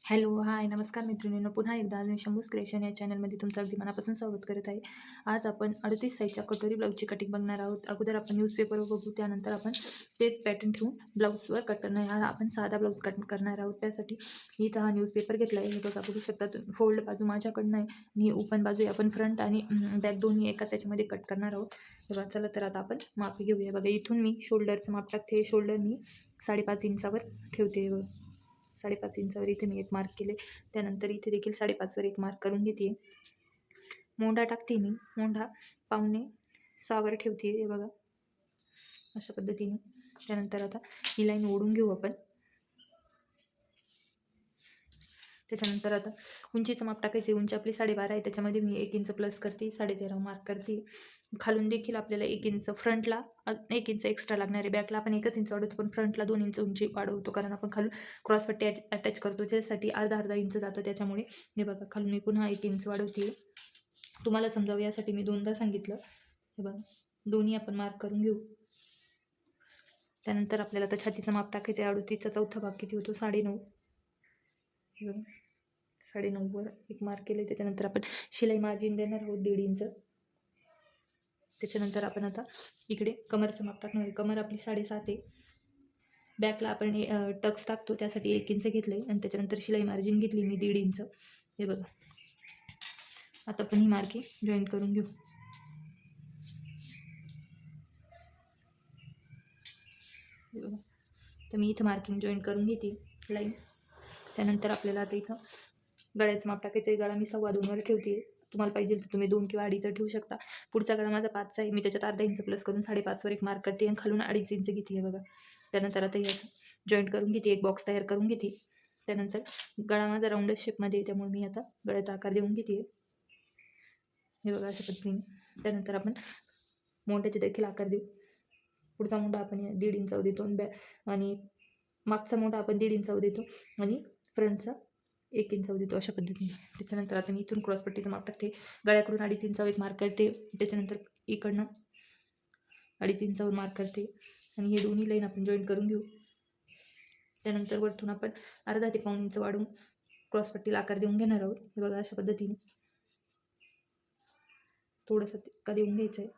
Hello, हाय, नमस्कार मैत्रिणींनो. पुन्हा एकदा मी शंभूज क्रिएशन या चॅनलमध्ये तुमचं अगदी मनापासून स्वागत करत आहे. आज आपण 38 साईजच्या कटोरी ब्लाऊजची कटिंग बघणार आहोत. अगोदर आपण न्यूजपेपरवर बघू, त्यानंतर आपण तेच पॅटर्न ठेवून ब्लाऊजवर कट करणार आहे. आपण साधा ब्लाऊज कट करणार आहोत. त्यासाठी इथं हा न्यूजपेपर घेतला आहे. हे बघा, बघू शकता. फोल्ड बाजू माझ्याकडनं आहे आणि ओपन बाजू आपण फ्रंट आणि बॅक दोन्ही एकाच याच्यामध्ये कट करणार आहोत. हे बघा, चला तर आता आपण माप घेऊया. बघा, इथून मी शोल्डरचं माप टाकते. शोल्डर मी 5.5 इंचावर ठेवते. बघा, 5.5 इंचावर इथे मी एक मार्क केले. त्यानंतर इथे देखील 5.5 वर एक मार्क करून घेते. मोंढा टाकते मी. मोंढा 5.25 वर ठेवते. हे बघा, अशा पद्धतीने. त्यानंतर आता ही लाईन ओढून घेऊ आपण. त्याच्यानंतर आता उंचीचं माप टाकायचे. उंची आपली 12.5 आहे. त्याच्यामध्ये मी 1 इंच प्लस करते. 13.5 मार्क करते. खालून देखील आपल्याला 1 इंच, फ्रंटला 1 इंच एक्स्ट्रा लागणार आहे. बॅकला आपण 1च इंच वाढवतो, पण फ्रंटला 2 इंच उंची वाढवतो, कारण आपण खालून क्रॉसपट्टी अटॅच करतो. त्यासाठी अर्धा इंच जातं. त्याच्यामुळे हे बघा, खालून मी पुन्हा 1 इंच वाढवते. तुम्हाला समजावं यासाठी मी 2दा सांगितलं. हे बघा, दोन्ही आपण मार्क करून घेऊ. त्यानंतर आपल्याला आता छातीचं माप टाकायचं आहे. 38चा चौथा भाग किती होतो? 9.5. हे बघा, 9.5 वर एक मार्क केले. त्याच्यानंतर आपण शिलाई मार्जिन देणार आहोत 1.5 इंच. त्याच्यानंतर आपण आता इकडे कमरचं माप टाकणार आहे. कमर आपली 7.5 आहे. बॅकला आपण टक्स टाकतो, त्यासाठी 1 इंच घेतले आणि त्याच्यानंतर शिलाई मार्जिन घेतली मी 1.5 इंच. हे बघा, आता आपण ही मार्किंग जॉईन करून घेऊ. हे बघा, तर मी इथं मार्किंग जॉईन करून घेते लाईन. त्यानंतर आपल्याला आता इथं गळ्याचं माप टाकायचं आहे. गळा मी 2.25 वर ठेवते. तुम्हाला पाहिजे तर तुम्ही 2 किंवा 2.5 ठेवू शकता. पुढचा गळा माझा 5चा आहे. मी त्याच्यात अर्धा इंच प्लस करून 5.5 वर एक मार्क करते आणि खालून 2.5 इंच घेते. बघा, त्यानंतर आता हे जॉईंट करून घेते. एक बॉक्स तयार करून घेते. त्यानंतर गळा माझा राऊंड शेपमध्ये आहे, त्यामुळे मी आता गळ्याचा आकार देऊन घेते. हे बघा, अशा पद्धतीने. त्यानंतर आपण मोंढ्याचे देखील आकार देऊ. पुढचा मोंढा आपण 1.5 इंचावर देतो आणि मागचा मोंढा आपण 1.5 इंचावर देतो आणि फ्रंटचा 1 इंचावर देतो, अशा पद्धतीने. त्याच्यानंतर आता मी इथून क्रॉसपट्टीचं माप टाकते. गळ्याकडून 2.5 इंचावर एक मार्क करते. त्याच्यानंतर इकडनं 2.5 इंचावर मार्क करते आणि हे दोन्ही लाईन आपण जॉईन करून घेऊ. त्यानंतर वरतून आपण अर्धा ते 1.5 इंच वाढवून क्रॉसपट्टीला आकार देऊन घेणार आहोत. हे बघा, अशा पद्धतीने थोडंसं का देऊन घ्यायचं आहे.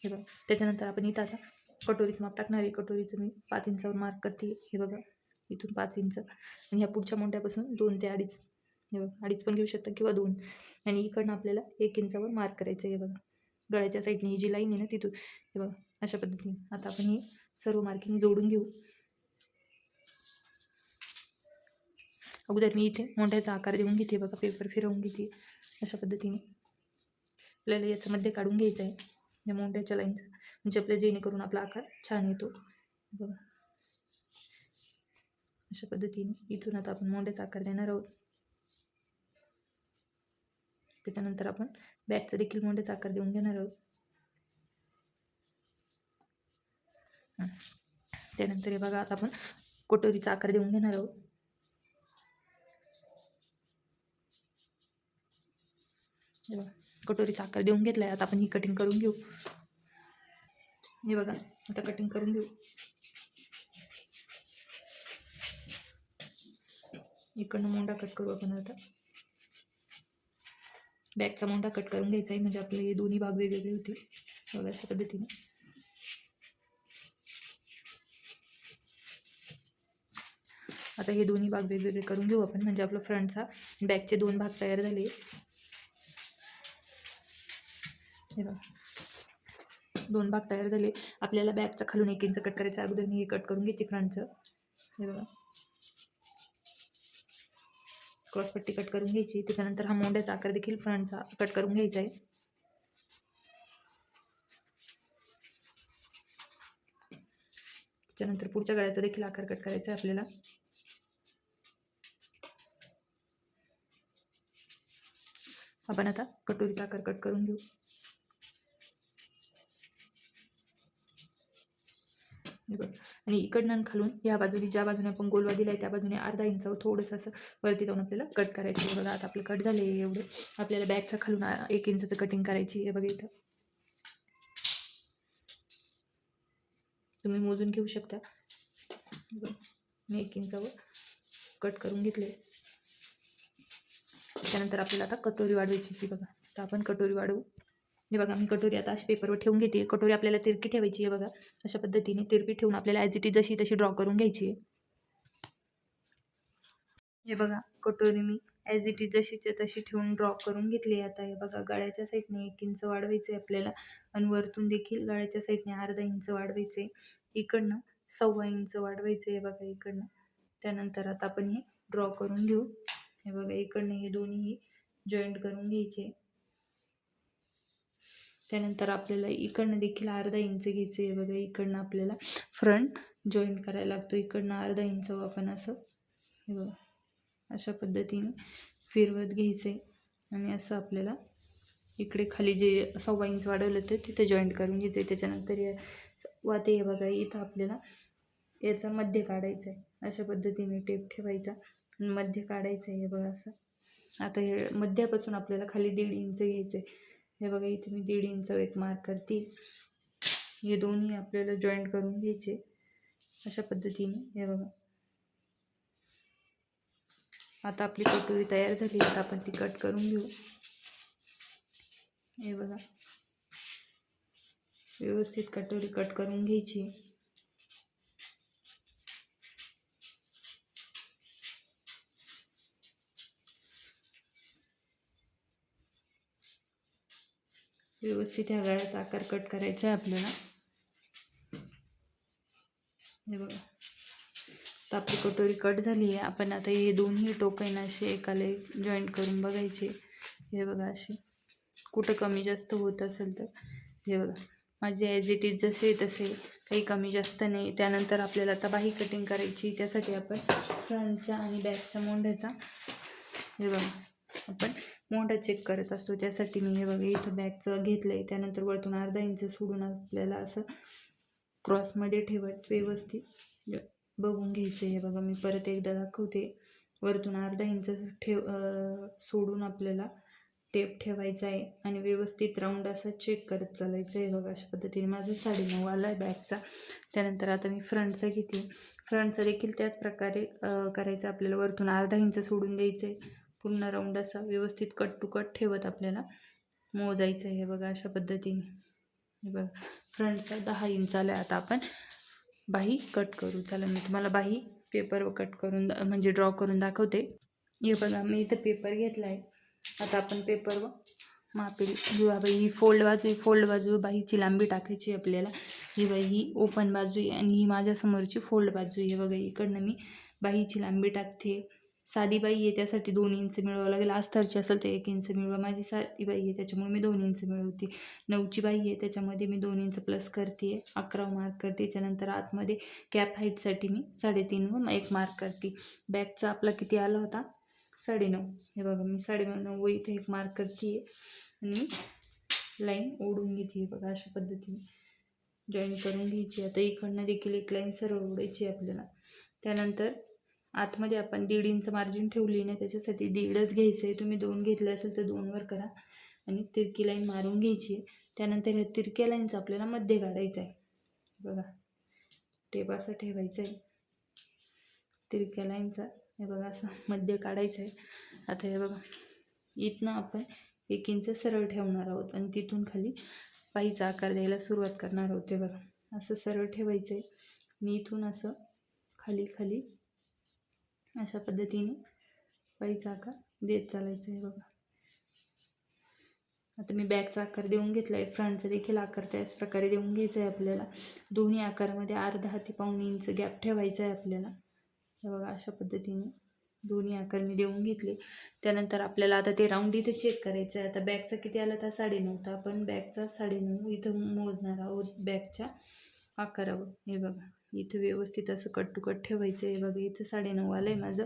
हे बघा, त्याच्यानंतर आपण इथं आता कटोरीचं माप टाकणार आहे. कटोरीचं मी 5 इंचावर मार्क करते. हे बघा, इथून 5 इंच आणि ह्या पुढच्या मोंढ्यापासून 2 ते 2.5. हे बघा, 2.5 पण घेऊ शकता किंवा 2. आणि इकडनं आपल्याला 1 इंचावर मार्क करायचं आहे. हे बघा, गळ्याच्या साईडने ही जी लाईन आहे ना, तिथून. हे बघा, अशा पद्धतीने. आता आपण ही सर्व मार्किंग जोडून घेऊ. अगोदर मी इथे मोंढ्याचा आकार देऊन घेते. बघा, पेपर फिरवून घेते अशा पद्धतीने. आपल्याला याचं मध्ये काढून घ्यायचं आहे या मोंढ्याच्या लाईनचा, म्हणजे आपल्या जेणेकरून आपला आकार छान येतो. बघा, अशा पद्धतीने इथून आता आपण मोंढ्याचा आकार देणार आहोत. त्याच्यानंतर आपण बॅकचा देखील मोंढ्याचा आकार देऊन घेणार आहोत. त्यानंतर हे बघा, आता आपण कटोरीचा आकार देऊन घेणार आहोत. कटोरीचा आकार देऊन घेतलाय. आता आपण ही कटिंग करून घेऊ. हे बघा, आता कटिंग करून घेऊ. इकडनं मोंढा कट करू आपण. आता बॅकचा मोंढा कट करून घ्यायचा आहे, म्हणजे आपले हे दोन्ही भाग वेगवेगळे होतील. बघा, अशा पद्धतीने. आता हे दोन्ही भाग वेगवेगळे करून घेऊ आपण, म्हणजे आपलं फ्रंटचा बॅकचे 2 भाग तयार झाले. हे बघा, 2 भाग तयार झाले. आपल्याला बॅकचा खालून 1 इंच कट करायचं. अगोदर मी हे कट करून घेते फ्रंटचं. हे बघा, क्रॉसपट्टी कट करून घ्यायची. त्याच्यानंतर हा मोंढ्याचा आकार देखील फ्रंटचा कट करून घ्यायचा आहे. त्याच्यानंतर पुढच्या गळ्याचा देखील आकार कट करायचा आहे आपल्याला. आपण आता कटोरीचा आकार कट करून घेऊ. आणि इकडनं खालून या बाजूने, ज्या बाजूने आपण गोलवा दिला आहे त्या बाजूने अर्धा इंचावर थोडंसं असं वरती जाऊन आपल्याला कट करायचं आहे. बघा, आता आपलं कट झालं आहे एवढं. आपल्याला बॅकचा खालून 1 इंचाचं कटिंग करायची आहे. बघा, इथं तुम्ही मोजून घेऊ शकता. मी 1 इंचावर कट करून घेतले. त्यानंतर आपल्याला आता कटोरी वाढवायची ती बघा. तर आपण कटोरी वाढवू. हे बघा मी कटोरी आता अशी पेपरवर ठेवून घेते. कटोरी आपल्याला तिरकी ठेवायची आहे बघा. अशा पद्धतीने तिरकी ठेवून आपल्याला ॲज इट इज जशी तशी ड्रॉ करून घ्यायची आहे. हे बघा कटोरी मी ॲज इट इज जशीच्या तशी ठेवून ड्रॉ करून घेतली. आता हे बघा गळ्याच्या साईडने 1 इंच वाढवायचं आहे आपल्याला आणि वरतून देखील गळ्याच्या साईडने अर्धा इंच वाढवायचं आहे. इकडनं 1.25 इंच वाढवायचं आहे बघा इकडनं. त्यानंतर आता आपण हे ड्रॉ करून घेऊ. हे बघा इकडनं हे दोन्ही जॉईंट करून घ्यायचे. त्यानंतर आपल्याला इकडनं देखील अर्धा इंच घ्यायचं आहे बघा. इकडनं आपल्याला फ्रंट जॉईंट करायला लागतो. इकडनं अर्धा इंच आपण असं हे बघा अशा पद्धतीने फिरवत घ्यायचं आहे आणि असं आपल्याला इकडे खाली जे 1.25 इंच वाढवलं होतं तिथे जॉईंट करून घ्यायचं आहे. त्याच्यानंतर वाते हे बघा इथं आपल्याला याचा मध्य काढायचा आहे. अशा पद्धतीने टेप ठेवायचा आणि मध्य काढायचं आहे. हे बघा असं. आता हे मध्यापासून आपल्याला खाली 1.5 इंच घ्यायचं आहे. हे बघा इथे मी 1.5 इंच एक मार्क करते. हे दोन्ही आपल्याला जॉईंट करून घ्यायचे अशा पद्धतीने. हे बघा आता आपली कटोरी तयार झाली. आता आपण ती कट करून घेऊ. हे बघा व्यवस्थित कटोरी कट करून घ्यायची. व्यवस्थित ह्या गळ्याचा आकार कट करायचा आहे आपल्याला. हे बघा आता आपली कटोरी कट झाली आहे. आपण आता हे दोन्ही टोक आहे ना असे एकाला एक जॉईंट करून बघायचे. हे बघा असे कुठं कमी जास्त होत असेल तर हे बघा माझे ॲज इट इज जसे तसे काही कमी जास्त नाही. त्यानंतर आपल्याला आता बाही कटिंग करायची. त्यासाठी आपण फ्रंटच्या आणि बॅकच्या मोंढ्याचा हे बघा आपण मोंढा चेक करत असतो. त्यासाठी मी हे बघा इथं बॅकचं घेतलं आहे. त्यानंतर वरतून अर्धा इंच सोडून आपल्याला असं क्रॉसमध्ये ठेवत व्यवस्थित बघून घ्यायचं. हे बघा मी परत एकदा दाखवते. वरतून अर्धा इंच सोडून आपल्याला टेप ठेवायचा आहे आणि व्यवस्थित राऊंड असं चेक करत चालायचं आहे. बघा अशा पद्धतीने माझं 9.5 आला आहे बॅकचा. त्यानंतर आता मी फ्रंटचा घेते. फ्रंटचा देखील त्याच प्रकारे करायचं. आपल्याला वरतून अर्धा इंच सोडून द्यायचं आहे. पूर्ण राऊंड असा व्यवस्थित कट टू कट ठेवत आपल्याला मोजायचं आहे. हे बघा अशा पद्धतीने. हे बघा फ्रंटचा 10 इंच आला आहे. आता आपण बाही कट करू. चला मी तुम्हाला बाही पेपरवर कट करून म्हणजे ड्रॉ करून दाखवते. हे बघा मी इथं पेपर घेतला आहे. आता आपण पेपरवर मापेल घेऊ. बाई ही फोल्ड बाजू आहे. फोल्ड बाजू बाहीची लांबी टाकायची आपल्याला. ही बाई ही ओपन बाजू आहे आणि ही माझ्यासमोरची फोल्ड बाजू आहे. हे बघा इकडनं मी बाहीची लांबी टाकते. साधी बाई आहे त्यासाठी 2 इंच मिळवावं लागेल. अस्तरची असेल तर 1 इंच मिळवा. माझी साधी बाई आहे त्याच्यामुळे मी 2 इंच मिळवते. 9ची बाई आहे त्याच्यामध्ये मी 2 इंच प्लस करते. 11 मार्क करते. त्याच्यानंतर आतमध्ये कॅप हाईटसाठी मी 3.5 व 1 मार्क करते. बॅकचा आपला किती आला होता 9.5. हे बघा मी 9.5 व इथे 1 मार्क करते आणि लाईन ओढून घेते. बघा अशा पद्धतीने जॉईन करून घ्यायची. आता इकडनं देखील एक लाईन सरळ ओढायची आपल्याला. त्यानंतर आतमध्ये आपण 1.5 इंच मार्जिन ठेवली ना त्याच्यासाठी 1.5च घ्यायचं आहे. तुम्ही 2 घेतले असेल तर 2वर करा आणि तिरकी लाईन मारून घ्यायची आहे. त्यानंतर ह्या तिरक्या लाईनचा आपल्याला मध्य काढायचा आहे. बघा टेप असं ठेवायचं आहे तिरक्या लाईनचा. हे बघा असं मध्य काढायचं आहे. आता हे बघा इथनं आपण 1 इंच सरळ ठेवणार आहोत आणि तिथून खाली बाहीचा आकार द्यायला सुरुवात करणार आहोत. हे बघा असं सरळ ठेवायचं आहे आणि इथून असं खाली खाली अशा पद्धतीने बाहीचा आकार देत चालायचं आहे. बघा आता मी बॅकचा आकार देऊन घेतला आहे. फ्रंटचा देखील आकार त्याच प्रकारे देऊन घ्यायचा आहे आपल्याला. दोन्ही आकारामध्ये अर्धा ते पाऊण इंच गॅप ठेवायचा आहे आपल्याला. हे बघा अशा पद्धतीने दोन्ही आकार मी देऊन घेतले. त्यानंतर आपल्याला आता ते राऊंड इथे चेक करायचं आहे. आता बॅकचा किती आला तर 9.5. तर आपण बॅकचा 9.5 इथं मोजणार आहोत बॅकच्या आकारावर. हे बघा इथं व्यवस्थित असं कट टू कट ठेवायचं आहे. बघा इथं 9.5 आलं आहे माझं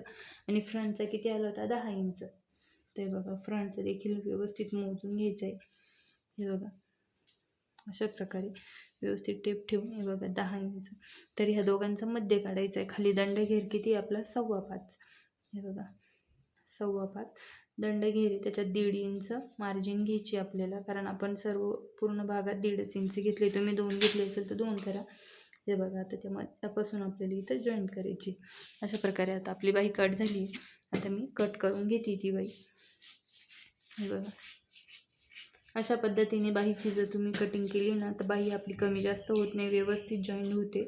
आणि फ्रंटचा किती आला होता 10 इंच. ते बघा फ्रंटचं देखील व्यवस्थित मोजून घ्यायचं आहे. हे बघा अशा प्रकारे व्यवस्थित टेप ठेवून हे बघा 10 इंच. तर ह्या दोघांचा मध्य काढायचा आहे. खाली दंडघेर किती आपला 5.25. हे बघा 5.25 दंडघेर त्याच्यात 1.5 इंच मार्जिन घ्यायची आपल्याला. कारण आपण सर्व पूर्ण भागात 1.5 इंच घेतले. तुम्ही 2 घेतले असेल तर 2 करा. हे बघा आता त्यापासून आपल्याला इथं जॉईंट करायची. अशा प्रकारे आता आपली बाही कट झाली. आता मी कट करून घेते ती बाई. हे बघा, अशा पद्धतीने बाहीची जर तुम्ही कटिंग केली ना तर बाही आपली कमी जास्त होत नाही, व्यवस्थित जॉईंट होते.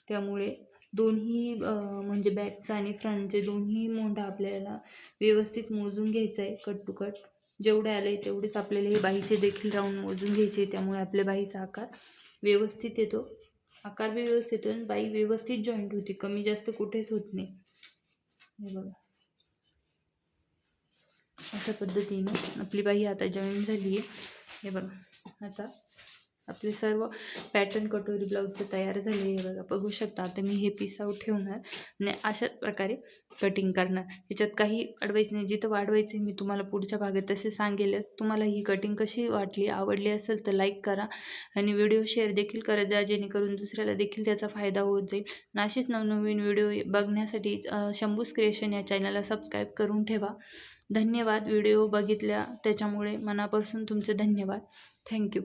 त्यामुळे दोन्ही म्हणजे बॅकचा आणि फ्रंटचे दोन्ही मोंढा आपल्याला व्यवस्थित मोजून घ्यायचा आहे, कट टू कट. जेवढे आले तेवढेच आपल्याला हे बाहीचे देखील राऊंड मोजून घ्यायचे. त्यामुळे आपल्या बाहीचा आकार व्यवस्थित येतो, आकार बी व्यवस्थित येतो आणि बाही व्यवस्थित जॉईंट होते, कमी जास्त कुठेच होत नाही. हे बघा, अशा पद्धतीने आपली बाही आता जॉईन झाली आहे. हे बघा, आता आपले सर्व पॅटर्न कटोरी ब्लाऊजचं तयार झाले आहे. बघा, बघू शकता. आता मी हे पीस आऊट ठेवणार आणि अशाच प्रकारे कटिंग करणार. ह्याच्यात काही अडवाईस नाही, जिथं वाढवायचं आहे मी तुम्हाला पुढच्या भागात तसे सांगेलच. तुम्हाला ही कटिंग कशी वाटली, आवडली असेल तर लाईक करा आणि व्हिडिओ शेअर देखील करत जा, जेणेकरून दुसऱ्याला देखील त्याचा फायदा होत जाईल. आणि असेच नवनवीन व्हिडिओ बघण्यासाठी शंभूज क्रिएशन या चॅनलला सबस्क्राईब करून ठेवा. धन्यवाद. व्हिडिओ बघितल्या त्याच्यामुळे मनापासून तुमचे धन्यवाद. थँक्यू.